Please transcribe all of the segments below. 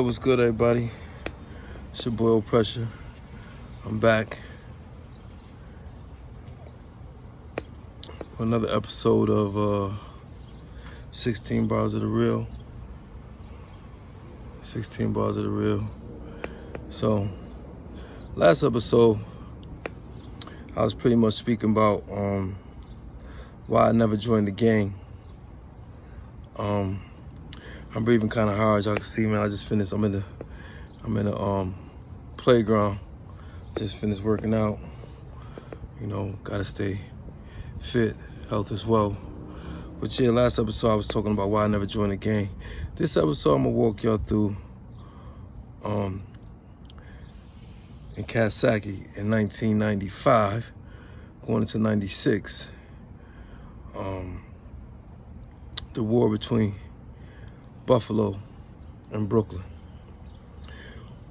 What's good, everybody? It's your boy Old Pressure. I'm back for another episode of 16 Bars of the Real. 16 Bars of the Real. So, last episode, I was pretty much speaking about why I never joined the gang. I'm breathing kind of hard, as y'all can see, man. I just finished. I'm in the playground. Just finished working out. You know, gotta stay fit, health as well. But yeah, last episode I was talking about why I never joined the gang. This episode I'm gonna walk y'all through in Coxsackie in 1995, going into 96. The war between Buffalo and Brooklyn,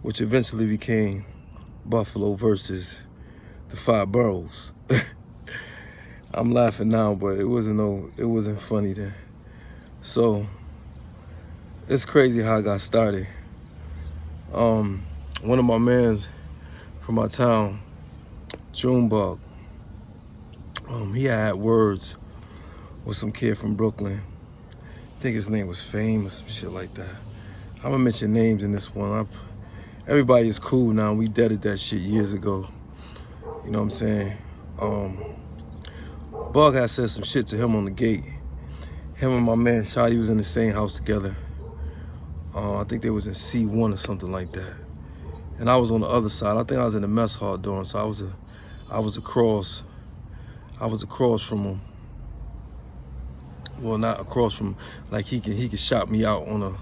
which eventually became Buffalo versus the five boroughs. I'm laughing now, but it wasn't funny then. So it's crazy how I got started. One of my mans from my town, Junebug, he had words with some kid from Brooklyn. I think his name was Fame or some shit like that. I'm gonna mention names in this one. Everybody is cool now. We deaded that shit years ago. You know what I'm saying? Bug had said some shit to him on the gate. Him and my man Shotty was in the same house together. I think they was in C1 or something like that. And I was on the other side. I think I was in the mess hall dorm, so I was across from him. Well, not across from, like he could shot me out on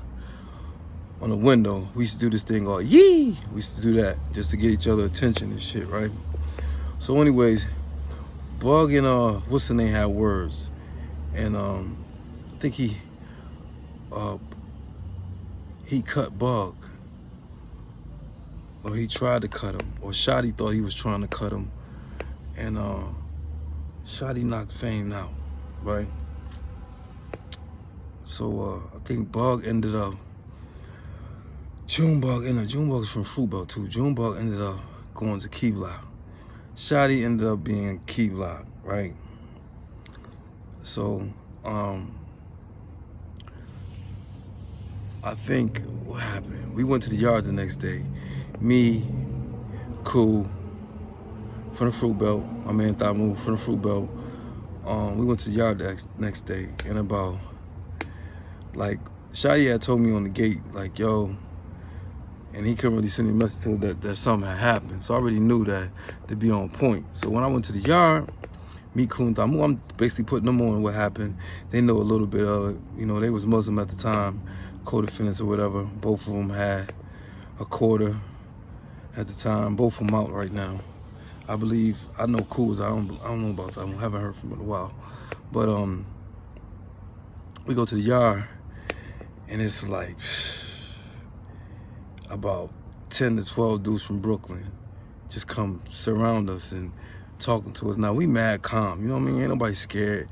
a window. We used to do this thing called yee. We used to do that just to get each other attention and shit, right? So anyways, Bug and what's the name had words. And I think he cut Bug. Or he tried to cut him. Or Shotty thought he was trying to cut him. And Shotty knocked Fame out, right? So I think Bug ended up, Junebug's from Fruitvale too. Junebug ended up going to Key Block. Shotty ended up being in Key Block, right? So I think what happened, we went to the yard the next day. Me, Cool, from the Fruit Belt, my man Thamu from the Fruit Belt. We went to the yard the next day, and about, like, Shotty had told me on the gate, like, yo, and he couldn't really send me a message to that something had happened. So I already knew that to be on point. So when I went to the yard, me, Cool, and Thamu, I'm basically putting them on what happened. They know a little bit of it. You know, they was Muslim at the time, co-defendants or whatever. Both of them had a quarter at the time. Both of them out right now. I believe, I know Cool's, I don't know about that. I haven't heard from him in a while. But we go to the yard, and it's like about 10 to 12 dudes from Brooklyn just come surround us and talking to us. Now, we mad calm, you know what I mean? Ain't nobody scared.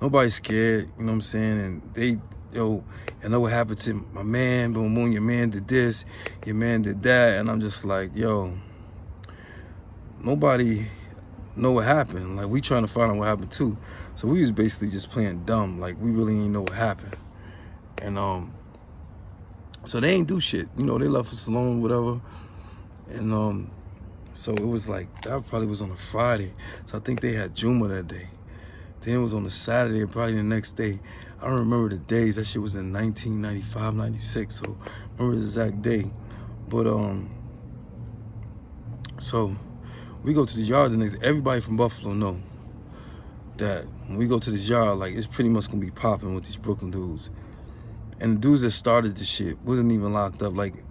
Nobody's scared, you know what I'm saying? And they, yo, I know what happened to my man, boom, boom, your man did this, your man did that. And I'm just like, yo, nobody know what happened. Like, we trying to find out what happened too. So we was basically just playing dumb. Like, we really ain't know what happened. And so they ain't do shit. You know, they left us alone, whatever. And so it was like, that probably was on a Friday. So I think they had Juma that day. Then it was on a Saturday, probably the next day. I don't remember the days. That shit was in 1995, 96. So I remember the exact day. But so we go to the yard the next. Everybody from Buffalo know that when we go to this yard, like, it's pretty much gonna be popping with these Brooklyn dudes. And the dudes that started the shit wasn't even locked up. Like,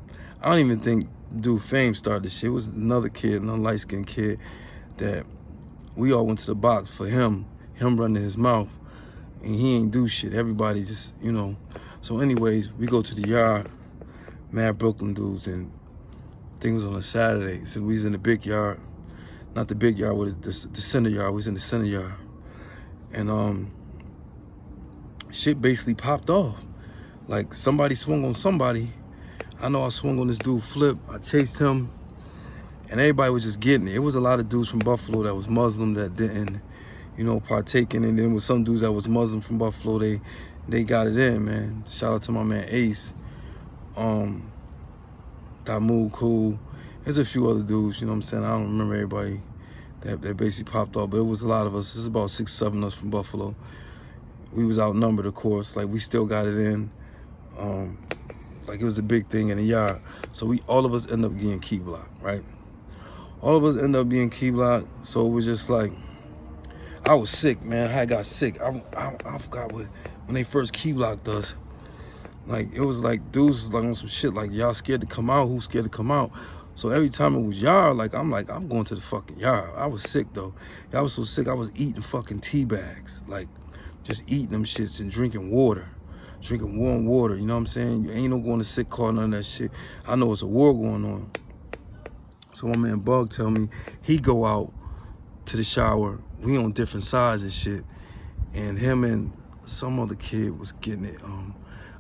I don't even think dude Fame started the shit. It was another kid, another light-skinned kid, that we all went to the box for him running his mouth, and he ain't do shit. Everybody just, you know. So anyways, we go to the yard, mad Brooklyn dudes, and I think it was on a Saturday. So we was in the big yard, not the big yard, with the center yard. We was in the center yard. And shit basically popped off. Like, somebody swung on somebody. I know I swung on this dude Flip. I chased him, and everybody was just getting it. It was a lot of dudes from Buffalo that was Muslim that didn't, you know, partake in it. And then with some dudes that was Muslim from Buffalo, they got it in, man. Shout out to my man Ace, Damu, Cool. There's a few other dudes, you know what I'm saying? I don't remember everybody that basically popped off, but it was a lot of us. There's about 6, 7 of us from Buffalo. We was outnumbered, of course. Like, we still got it in. Like, it was a big thing in the yard. So all of us end up getting key block, right? All of us end up being key block. So it was just like, I was sick, man. I got sick. I forgot when they first key blocked us. Like, it was like dudes was like on some shit like, y'all scared to come out? Who's scared to come out? So every time it was yard, I'm going to the fucking yard. I was sick though. I was so sick I was eating fucking tea bags. Like, just eating them shits and drinking water. Drinking warm water, you know what I'm saying? You ain't no going to sick call, none of that shit. I know it's a war going on. So my man Bug tell me he go out to the shower. We on different sides and shit. And him and some other kid was getting it.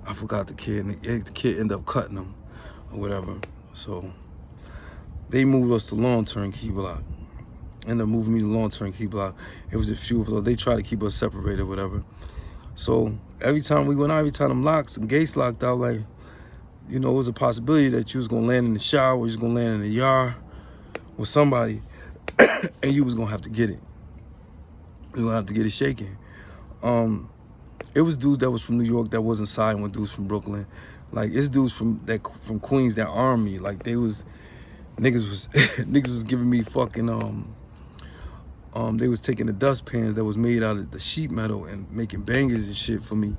I forgot the kid. And the kid ended up cutting him or whatever. So they moved us to long-term key block. Ended up moving me to long-term key block. It was a few of us. They tried to keep us separated or whatever. So every time we went out, every time them locks and gates locked out, like, you know, it was a possibility that you was gonna land in the shower, you was gonna land in the yard with somebody, and you was gonna have to get it. You gonna have to get it shaken. It was dudes that was from New York that wasn't siding with dudes from Brooklyn. Like, it's dudes from Queens that armed me. Like, niggas was giving me fucking they was taking the dustpans that was made out of the sheet metal and making bangers and shit for me.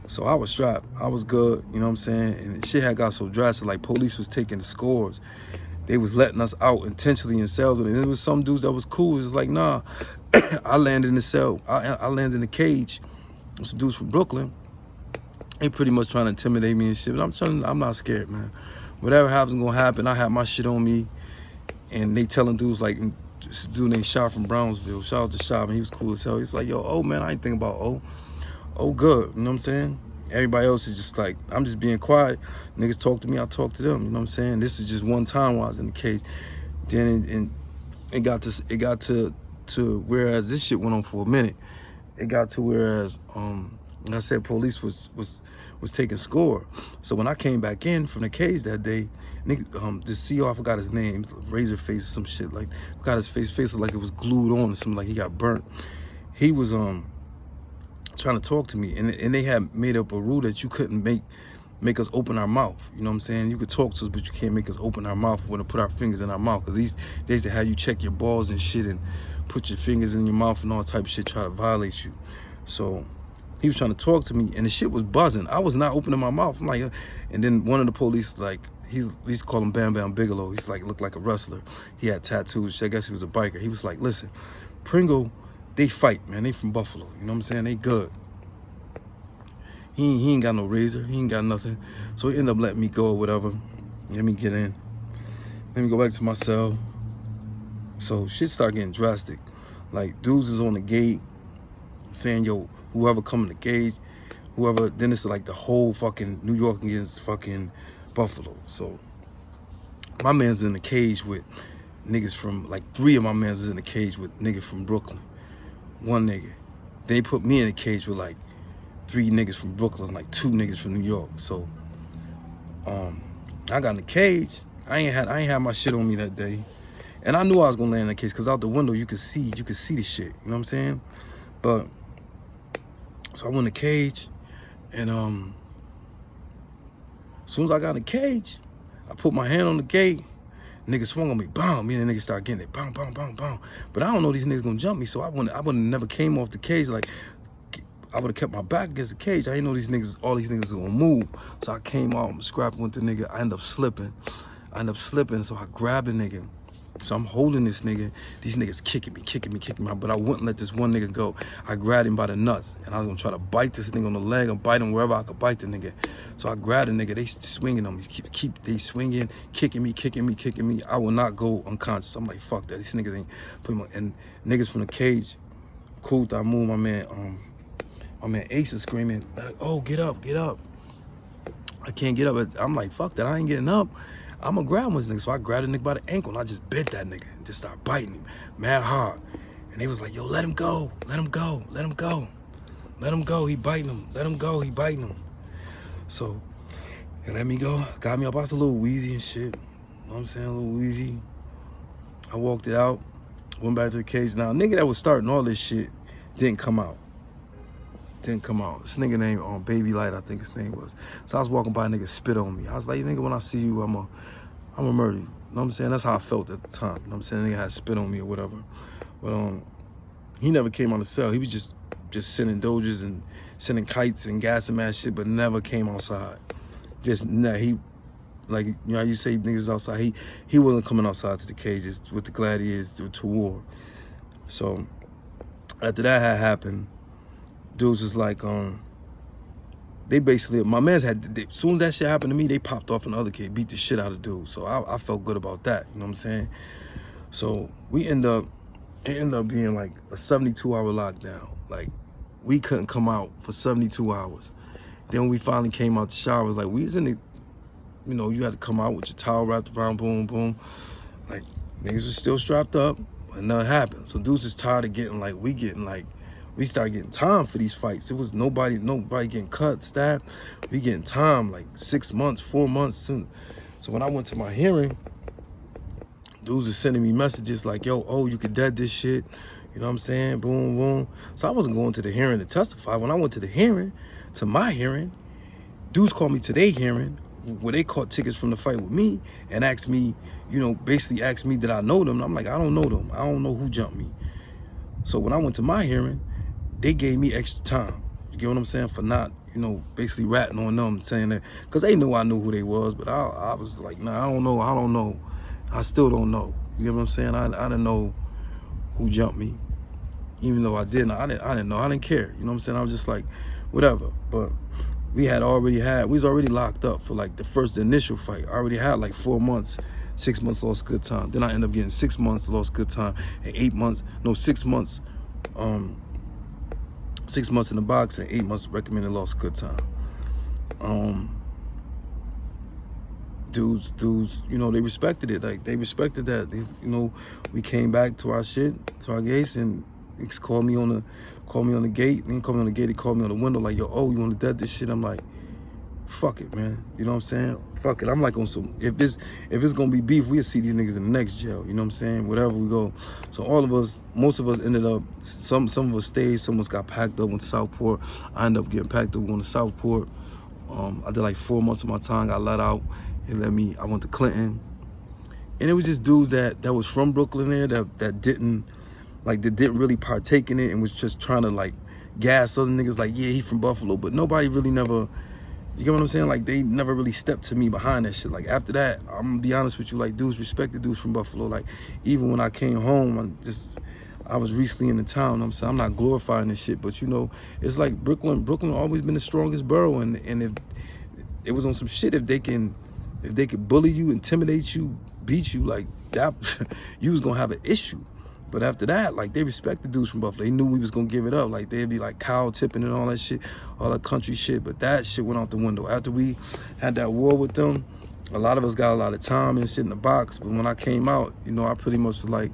So I was strapped. I was good, you know what I'm saying? And shit had got so drastic, like police was taking the scores. They was letting us out intentionally in cells with it. And there was some dudes that was cool. It was like, nah, I landed in the cell. I landed in the cage with some dudes from Brooklyn. They pretty much trying to intimidate me and shit. But I'm not scared, man. Whatever happens gonna happen. I have my shit on me. And they telling dudes like, this dude named Shaw from Brownsville. Shout out to Shaw, man. He was cool as hell. He's like, yo, oh, man, I ain't thinking about oh, good. You know what I'm saying? Everybody else is just like, I'm just being quiet. Niggas talk to me, I talk to them. You know what I'm saying? This is just one time while I was in the cage. Then it got to whereas this shit went on for a minute. It got to whereas, like I said, police was taking score. So when I came back in from the cage that day, this CO, I forgot his name, razor face or some shit, like, got his face looked like it was glued on or something, like he got burnt. He was trying to talk to me, and they had made up a rule that you couldn't make us open our mouth. You know what I'm saying? You could talk to us, but you can't make us open our mouth. We want to put our fingers in our mouth, because they used to have you check your balls and shit and put your fingers in your mouth and all type of shit, try to violate you. So he was trying to talk to me, and the shit was buzzing. I was not opening my mouth. I'm like, and then one of the police, like, he's called him Bam Bam Bigelow. He's like, looked like a wrestler. He had tattoos. I guess he was a biker. He was like, listen, Pringle, they fight, man. They from Buffalo. You know what I'm saying? They good. He ain't got no razor. He ain't got nothing. So he ended up letting me go or whatever. Let me get in. Let me go back to my cell. So shit started getting drastic. Like, dudes is on the gate saying, yo, whoever come in the gate, whoever, then it's like the whole fucking New York against fucking Buffalo. So my man's in the cage with niggas from, like, 3 of my mans is in the cage with niggas from Brooklyn. 1 nigga. Then they put me in the cage with like 3 niggas from Brooklyn, like 2 niggas from New York. So I got in the cage. I ain't had my shit on me that day. And I knew I was gonna land in the cage, because out the window you could see the shit. You know what I'm saying? But so I went in the cage, and as soon as I got in the cage, I put my hand on the gate. Niggas swung on me, bam. Me and the niggas started getting it, bam, bam, bam, bam. But I don't know these niggas gonna jump me, so I wouldn't have never came off the cage. Like, I would have kept my back against the cage. I didn't know all these niggas were gonna move. So I came out, scrapping with the nigga. I ended up slipping, so I grabbed the nigga. So I'm holding this nigga. These niggas kicking me. But I wouldn't let this one nigga go. I grabbed him by the nuts, and I was gonna try to bite this nigga on the leg or bite him wherever I could bite the nigga. So I grabbed the nigga. They swinging on me. They swinging, kicking me. I will not go unconscious. I'm like, fuck that. These niggas ain't putting my, and niggas from the cage, Cool Damu, my man Ace is screaming, oh, get up. I can't get up. I'm like, fuck that, I ain't getting up. I'm gonna grab one nigga. So I grabbed a nigga by the ankle and I just bit that nigga and just started biting him mad hard. And they was like, yo, let him go, let him go, let him go. Let him go, he biting him. Let him go, he biting him. So, they let me go. Got me up. I was a little wheezy and shit. You know what I'm saying? A little wheezy. I walked it out. Went back to the cage. Now, a nigga that was starting all this shit didn't come out. Didn't come out. This nigga named Baby Light, I think his name was. So I was walking by, a nigga spit on me. I was like, nigga, when I see you, I'm a murder you. You know what I'm saying? That's how I felt at the time. You know what I'm saying? The nigga had spit on me or whatever. But he never came on the cell. He was just sending doges and sending kites and gas and mad shit, but never came outside. He, like, you know how you say niggas outside, he wasn't coming outside to the cages with the gladiators to war. So after that had happened, dudes was like, they basically, my mans had, as soon as that shit happened to me, they popped off another kid, beat the shit out of dude. So I felt good about that, you know what I'm saying? So it ended up being like a 72-hour lockdown. Like, we couldn't come out for 72 hours. Then when we finally came out the shower, it was like, we was in the, you know, you had to come out with your towel wrapped around, boom, boom. Like, niggas was still strapped up, but nothing happened. So dudes is tired of getting like, we started getting time for these fights. It was nobody getting cut, stabbed. We getting time, like 6 months, 4 months. So when I went to my hearing, dudes are sending me messages like, yo, oh, you could dead this shit. You know what I'm saying? Boom, boom. So I wasn't going to the hearing to testify. When I went to the hearing, to my hearing, dudes called me to their hearing where they caught tickets from the fight with me and asked me, you know, basically asked me, did I know them? And I'm like, I don't know them. I don't know who jumped me. So when I went to my hearing, they gave me extra time. You get what I'm saying? For not, you know, basically ratting on them, saying that, because they knew I knew who they was, but I was like, nah, I don't know. I still don't know. You get what I'm saying? I didn't know who jumped me. Even though I didn't know. I didn't care. You know what I'm saying? I was just like, whatever. But we was already locked up for like the initial fight. I already had like 4 months, 6 months lost good time. Then I ended up getting 6 months lost good time and 6 months, 6 months in the box and 8 months recommended lost good time. Dudes, you know, they respected it. Like, they respected that. They, you know, we came back to our shit, to our gates, and he called me on the gate. He called me on the gate. He called me on the window like, yo, oh, you want to dead this shit? I'm like, fuck it, man. You know what I'm saying? Fuck it. I'm like on some, if it's gonna be beef, we'll see these niggas in the next jail. You know what I'm saying? Whatever we go. So most of us ended up, some of us stayed, some of us got packed up, went to Southport. I ended up getting packed up going to Southport. I did like 4 months of my time, got let out. I went to Clinton. And it was just dudes that was from Brooklyn there that didn't really partake in it and was just trying to like gas other niggas like, yeah, he from Buffalo. But nobody really never, you get what I'm saying? Like, they never really stepped to me behind that shit. Like, after that, I'm gonna be honest with you, like, dudes respected dudes from Buffalo. Like, even when I came home, I was recently in the town. You know what I'm saying? I'm not glorifying this shit, but you know, it's like Brooklyn always been the strongest borough, and if it was on some shit, if they could bully you, intimidate you, beat you, like that, you was gonna have an issue. But after that, like, they respected dudes from Buffalo. They knew we was gonna give it up. Like, they'd be like cow tipping and all that shit, all that country shit. But that shit went out the window. After we had that war with them, a lot of us got a lot of time and shit in the box. But when I came out, you know, I pretty much was like,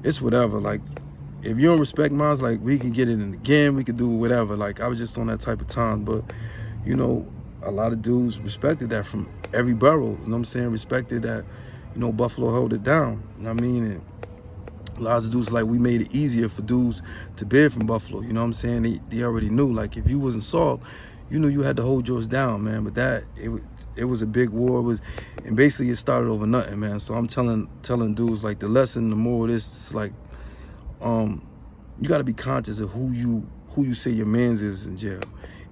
it's whatever. Like, if you don't respect mine, like, we can get it in again, we could do whatever. Like, I was just on that type of time. But, you know, a lot of dudes respected that from every borough. You know what I'm saying? Respected that, you know, Buffalo held it down. You know what I mean? And lots of dudes, like, we made it easier for dudes to bid from Buffalo. You know what I'm saying? They already knew. Like, if you wasn't soft, you knew you had to hold yours down, man. But it was a big war. And basically it started over nothing, man. So I'm telling dudes, like, the lesson, the more of this, it's like, you got to be conscious of who you say your mans is in jail,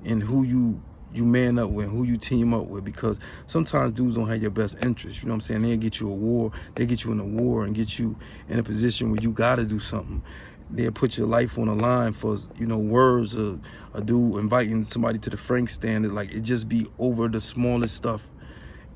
and who you man up with, who you team up with, because sometimes dudes don't have your best interest. You know what I'm saying? They'll get you in a war and get you in a position where you got to do something. They'll put your life on the line for, you know, words of a dude inviting somebody to the Frank stand. Like, it just be over the smallest stuff.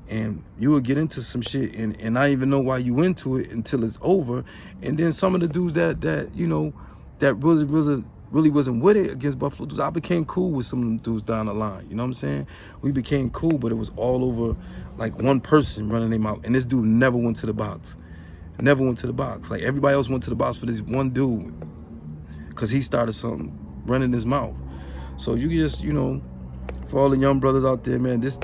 And you would get into some shit and not even know why you into it until it's over. And then some of the dudes that you know, that really really wasn't with it against Buffalo dudes. I became cool with some of them dudes down the line. You know what I'm saying? We became cool, but it was all over like one person running their mouth. And this dude never went to the box. Never went to the box. Like everybody else went to the box for this one dude because he started something, running his mouth. So you just, you know, for all the young brothers out there, man, this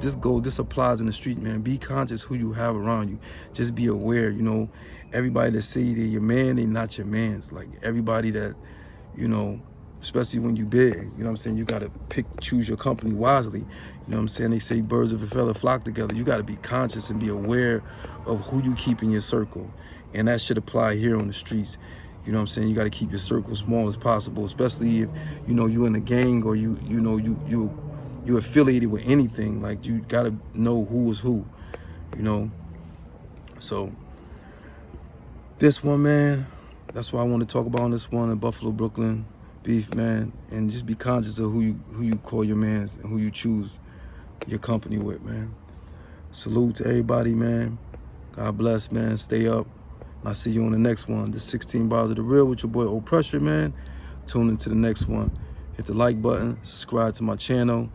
applies in the street, man. Be conscious who you have around you. Just be aware, you know, everybody that say they're your man, they not your mans. Like everybody that, you know, especially when you big, you know what I'm saying? You got to choose your company wisely. You know what I'm saying? They say birds of a feather flock together. You got to be conscious and be aware of who you keep in your circle. And that should apply here on the streets. You know what I'm saying? You got to keep your circle small as possible, especially if, you know, you in a gang or you're affiliated with anything. Like, you got to know who is who, you know? So this one, man, that's what I want to talk about on this one in Buffalo, Brooklyn beef, man. And just be conscious of who you call your mans and who you choose your company with, man. Salute to everybody, man. God bless, man. Stay up. And I'll see you on the next one. The 16 Bars of the Real with your boy Oppressor, man. Tune into the next one. Hit the like button. Subscribe to my channel.